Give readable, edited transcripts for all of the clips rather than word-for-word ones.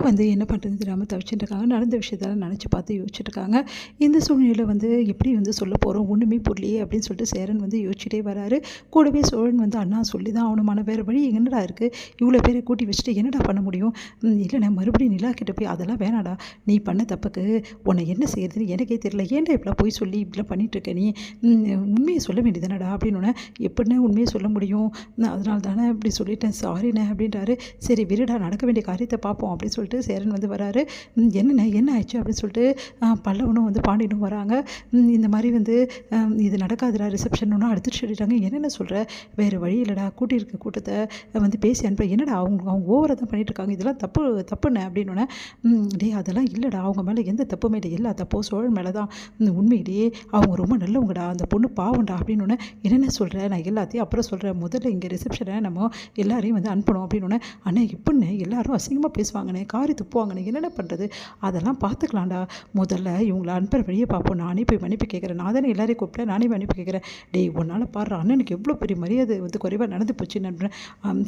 வந்து என்ன பண்ணுறது தெரியாமல் தவிச்சுட்டு இருக்காங்க. நடந்த விஷயத்தெல்லாம் நினச்சி பார்த்து யோசிச்சுட்டு இருக்காங்க. இந்த சூழ்நிலையில் வந்து எப்படி வந்து சொல்ல போகிறோம் ஒன்றுமே புரியலையே அப்படின்னு சொல்லிட்டு சேரன் வந்து யோசிச்சுட்டே வராரு. கூடவே சோழன் வந்து அண்ணா சொல்லி தான் அவனுமான வேறு வழி என்னடா இருக்குது, இவ்வளோ பேரை கூட்டி வச்சுட்டு என்னடா பண்ண முடியும், இல்லைண்ணா மறுபடியும் நிலா கிட்ட போய் அதெல்லாம் வேணாடா, நீ பண்ண தப்புக்கு உன்னை என்ன செய்யறதுன்னு எனக்கே தெரியல, ஏன்டா இப்படிலாம் போய் சொல்லி இப்படிலாம் பண்ணிகிட்ருக்க, நீ உண்மையை சொல்ல வேண்டியதானடா அப்படின்னு. எப்படின்னா உண்மையை சொல்ல முடியும், அதனால தானே இப்படி சொல்லிட்டேன், சாரிண்ணே அப்படின்றாரு. சரி விருடா, நடக்க வேண்டிய காரியத்தை பார்ப்போம் அப்படின்னு சொல்லிட்டு சேரன் வந்து வராரு. என்னண்ணே என்ன ஆயிடுச்சு அப்படின்னு சொல்லிட்டு பல்லவனும் வந்து பாண்டியனும் வராங்க. இந்த மாதிரி வந்து இது நடக்காதுடா, ரிசப்ஷன் ஒன்றும் அடுத்துட்டு சொல்லிட்டாங்க, என்னென்ன சொல்கிற, வேறு வழி இல்லைடா, கூட்டியிருக்க கூட்டத்தை வந்து பேசி அனுப்ப, என்னடா அவங்க ஓவராக தான் பண்ணிட்டு இருக்காங்க, இதெல்லாம் தப்புண்ணே அப்படின்னு. டே அதெல்லாம் இல்லைடா, அவங்க மேலே எந்த தப்புமே இல்லை, எல்லா தப்பும் சோழன் மேலே தான், உண்மையிலேயே அவங்க ரொம்ப நல்லவங்கடா, அந்த பொண்ணு பாவண்டா அப்படின்னு. என்னென்ன சொல்கிறேன், நான் எல்லாத்தையும் அப்புறம் சொல்கிறேன், முதல்ல இங்கே ரிசப்ஷனை நம்ம எல்லாரையும் வந்து அனுப்பணும் அப்படின்னு. அண்ணே இப்படின்னு எல்லாரும் அசிங்கமாக பேசுவாங்கண்ணே, காரி துப்புவாங்கண்ணே, என்னென்ன பண்ணுறது, அதெல்லாம் பார்த்துக்கலாம்டா, முதல்ல இவங்களை அனுப்புகிற வழியை பார்ப்போம், நானே போய் மன்னிப்பு கேட்குறேன், நான் தானே எல்லாரையும் கூப்பிட்டேன், நானே மன்னிப்பு கேட்குறேன். டேய் உன்னால் பாடுற அண்ணனுக்கு எவ்வளோ பெரிய மரியாதை வந்து குறைவாக நடந்து போச்சுன்னு நம்புறேன்,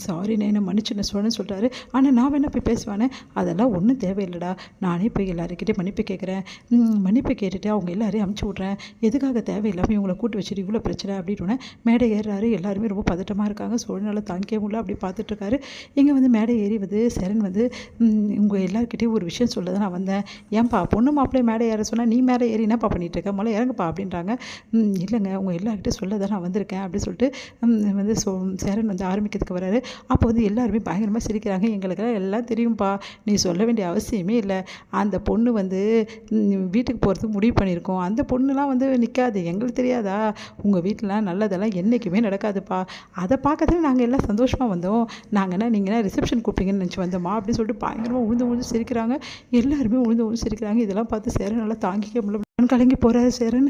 சாரிண்ணே என்ன மன்னிச்சுன்னு சோழன்னு சொல்கிறாரு. ஆனால் நான் வேணா போய் பேசுவானே, அதெல்லாம் ஒன்றும் தேவையில்லைடா, நானே போய் எல்லாருக்கிட்டே மன்னிப்பு கேட்குறேன், மன்னிப்பு கேட்டுட்டு அவங்க எல்லாரையும் அமுச்சு விட்றேன், எதுக்காக தேவையில்லாமல் இவங்களை கூட்டு வச்சுட்டு இவ்வளோ பிரச்சனை அப்படின்னு மேடை ஏறுறாரு. எல்லாருமே ரொம்ப பதட்டமாக இருக்காங்க, சோழனால் தாங்கிக்க முடியல, அப்படி பார்த்துட்ருக்காரு. இங்கே வந்து மேடை ஏறி வந்து சேரன் வந்து உங்கள் எல்லாருக்கிட்டையும் ஒரு விஷயம் சொல்ல தான் நான் வந்தேன், ஏன்பா பொண்ணு மாப்பிள்ளைய மேடை ஏற சொன்னால் நீ மேடை ஏறி என்னப்பா பண்ணிகிட்டு இருக்க, முதல்ல இறங்குப்பா அப்படின்றாங்க. இல்லைங்க உங்கள் எல்லாருக்கிட்டையும் சொல்ல தான் நான் வந்திருக்கேன் அப்படின்னு சொல்லிட்டு வந்து சேரன் வந்து ஆரம்பிக்கிறதுக்கு வராரு. அப்போ வந்து எல்லாருமே பயங்கரமாக சிரிக்கிறாங்க. எங்களுக்கெல்லாம் எல்லாம் தெரியும்ப்பா, நீ சொல்ல வேண்டிய அவசியமே இல்லை, அந்த பொண்ணு வந்து வீட்டுக்கு போகிறதுக்கு முடிவு பண்ணியிருக்கோம், அந்த பொண்ணுலாம் வந்து நிற்காது, எங்களுக்கு தெரியாதா, உங்கள் வீட்டிலலாம் நல்லதெல்லாம் என்றைக்குமே நடக்காதுப்பா, அதை பார்க்கறதுல நாங்கள் எல்லாம் சந்தோஷமாக வந்தோம், நாங்கன்னா நீங்கன்னா ரிசப்ஷன் கூப்பிட்டீங்கன்னு நினச்சி வந்தோமா அப்படின்னு சொல்லிட்டு பயங்கரமாக உழுந்து சிரிக்கிறாங்க. எல்லாருமே உழுந்து சிரிக்கிறாங்க. இதெல்லாம் பார்த்து சேரன் நல்லா தாங்கிக்க முடியல, கலங்கி போகிறாரு சேரன்.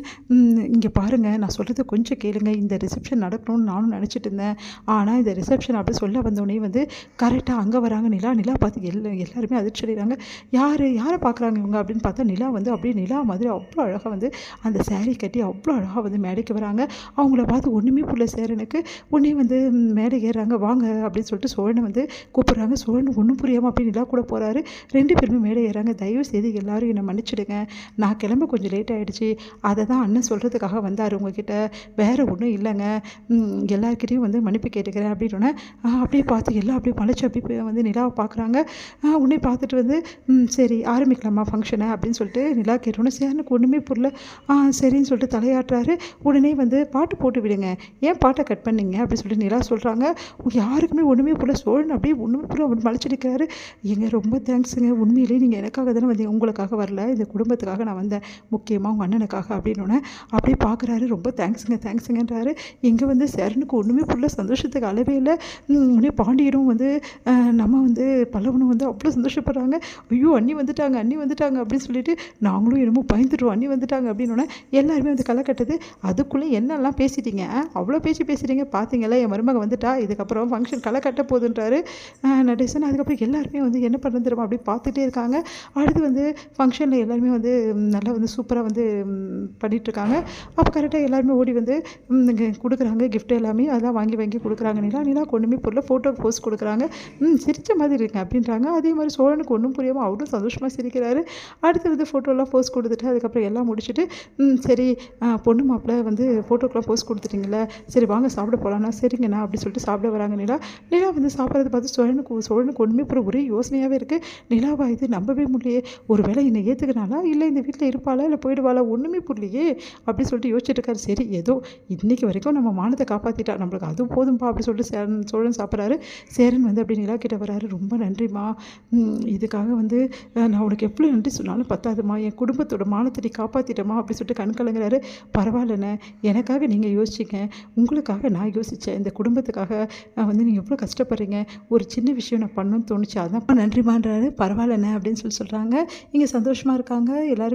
இங்கே பாருங்கள், நான் சொல்கிறது கொஞ்சம் கேளுங்க, இந்த ரிசப்ஷன் நடக்கணும்னு நானும் நினச்சிட்டு இருந்தேன், ஆனால் இந்த ரிசப்ஷன் அப்படி சொல்ல வந்தோடனே வந்து கரெக்டாக அங்கே வராங்க நிலா பார்த்து எல்லாருமே அதிர்ச்சி அடைகிறாங்க. யாரை பார்க்குறாங்க இவங்க அப்படின்னு பார்த்தா நிலா வந்து அப்படியே நிலா மாதிரி அவ்வளோ அழகாக வந்து அந்த சேரீ கட்டி அவ்வளோ அழகாக வந்து மேடைக்கு வராங்க. அவங்கள பார்த்து ஒன்றுமே புரியல சேரனுக்கு. உடனே வந்து மேடை ஏறுறாங்க, வாங்க அப்படின்னு சொல்லிட்டு சோழனை வந்து கூப்பிட்றாங்க. சோழன் ஒன்றும் புரியாமல் அப்படி நிலா கூட போகிறாரு. 2 பேருமே மேடை ஏறாங்க. தயவு செய்து எல்லாரும் என்னை மன்னிச்சிடுங்க, நான் கிளம்ப கொஞ்சம் லேட் ஆகிடுச்சு, அதை தான் அண்ணன் சொல்கிறதுக்காக வந்தார் உங்ககிட்ட, வேறு ஒன்றும் இல்லைங்க, எல்லாருக்கிட்டையும் வந்து மன்னிப்பு கேட்டுக்கிறேன் அப்படின்னு. அப்படியே பார்த்து எல்லாம் அப்படியே மலைச்சு அப்படி வந்து நிலாவை பார்க்குறாங்க. உடனே பார்த்துட்டு வந்து சரி ஆரம்பிக்கலாமா ஃபங்க்ஷனை அப்படின்னு சொல்லிட்டு நிலா கேட்டோன்னே சேரனுக்கு ஒன்றுமே புரியல. சரின்னு சொல்லிட்டு தலையாட்டுறாரு. உடனே வந்து பாட்டு போட்டு விடுங்க, ஏன் பாட்டை கட் பண்ணிங்க அப்படின்னு சொல்லிட்டு நிலா சொல்கிறாங்க. யாருக்குமே ஒன்றுமே புரியல. சோழன் அப்படியே ஒன்றுமே புரியல, அவர் மலைச்சிருக்கிறாரு. ஏங்க ரொம்ப தேங்க்ஸுங்க, உண்மையிலேயே நீங்கள் எனக்காக தானே வந்தீங்க, உங்களுக்காக வரல, இந்த குடும்பத்துக்காக நான் வந்தேன், முக்கியமாக உங்கள் அண்ணனுக்காக அப்படின்னு. அப்படியே பார்க்குறாரு. ரொம்ப தேங்க்ஸுங்கன்றாரு. இங்கே வந்து சேரனுக்கு ஒன்றுமே புரியல, சந்தோஷத்துக்கு அளவே இல்லை. உடனே பாண்டியரும் வந்து நம்ம வந்து பல்லவனும் வந்து அவ்வளோ சந்தோஷப்படுறாங்க. ஐயோ அண்ணி வந்துட்டாங்க அப்படின்னு சொல்லிட்டு நாங்களும் என்னமோ பயந்துட்டோம், அண்ணி வந்துட்டாங்க அப்படின்னு. எல்லாருமே வந்து களை கட்டுது. அதுக்குள்ளே என்னெல்லாம் பேசிட்டீங்க, அவ்வளோ பேசிட்டீங்க, பார்த்தீங்களா என் மருமக வந்துட்டா, இதுக்கப்புறம் ஃபங்க்ஷன் களை கட்ட போகுதுன்றாரு நடேசன். அதுக்கப்புறம் எல்லாருமே வந்து என்ன பண்ணுறது தெரியுமா அப்படி பார்த்துட்டே இருக்காங்க. அடுத்து வந்து ஃபங்க்ஷனில் எல்லாருமே வந்து நல்லா வந்து சூப்பராக வந்து பண்ணிகிட்ருக்காங்க. அப்போ கரெக்டாக எல்லாருமே ஓடி வந்து கொடுக்குறாங்க கிஃப்ட் எல்லாமே, அதெல்லாம் வாங்கி கொடுக்குறாங்க. நிலா ஒன்றுமே புரியல, ஃபோட்டோக்கு போஸ்ட் கொடுக்குறாங்க. சிரித்த மாதிரி இருக்குங்க அப்படின்றாங்க. அதே மாதிரி சோழனுக்கு ஒன்றும் புரியாமல் அவரும் சந்தோஷமாக சிரிக்கிறாரு. அடுத்து வந்து ஃபோட்டோலாம் போஸ்ட் கொடுத்துட்டு அதுக்கப்புறம் எல்லாம் முடிச்சுட்டு சரி பொண்ணு மாப்பிள்ளை வந்து ஃபோட்டோக்கெலாம் போஸ்ட் கொடுத்துட்டிங்களே, சரி வாங்க சாப்பிட போகலான்னா, சரிங்கண்ணா அப்படி சொல்லிட்டு சாப்பிட வராங்க. நிலா வந்து சாப்பிட்றது பார்த்து சோழனுக்கு ஒன்றுமே புரிய ஒரே யோசனையாகவே இருக்குது. நிலாவா இது நம்பவே முடியலையே, ஒரு வேளை என்னை ஏற்றுக்கினாலா, இல்லை இந்த வீட்டில் இருப்பாளா, இல்லை போயிடுவாளா, ஒன்றுமே புரியலையே அப்படி சொல்லிட்டு யோசிச்சுட்டு இருக்காரு. சரி ஏதோ இன்றைக்கி வரைக்கும் நம்ம மானத்தை காப்பாற்றிட்டா, நம்மளுக்கு அது போதும்பா அப்படி சொல்லிட்டு சோழன் சாப்பிட்றாரு. சேரன் வந்து அப்படி நிலா கிட்ட வராரு. ரொம்ப நன்றிம்மா, இதுக்காக வந்து நான் உனக்கு எவ்வளோ நன்றி சொன்னாலும் பத்தாதுமா, என் குடும்பத்தோட மானத்தை நீ காப்பாற்றிட்டமா அப்படி சொல்லிட்டு கண் கலங்குறாரு. பரவாயில்லண்ணே, எனக்காக நீங்கள் யோசிச்சிங்க, உங்களுக்காக நான் யோசித்தேன், இந்த குடும்பத்துக்காக வந்து நீங்கள் எவ்வளோ கஷ்டப்படுறீங்க, ஒரு சின்ன விஷயம் நான் பண்ணணும்னு தோணுச்சு, அதான் நன்றிமான்றாரு. பரவாயில்லண்ணே அப்படின்னு சொல்கிறாங்க. இங்கே சந்தோஷமாக இருக்காங்க எல்லாரும்.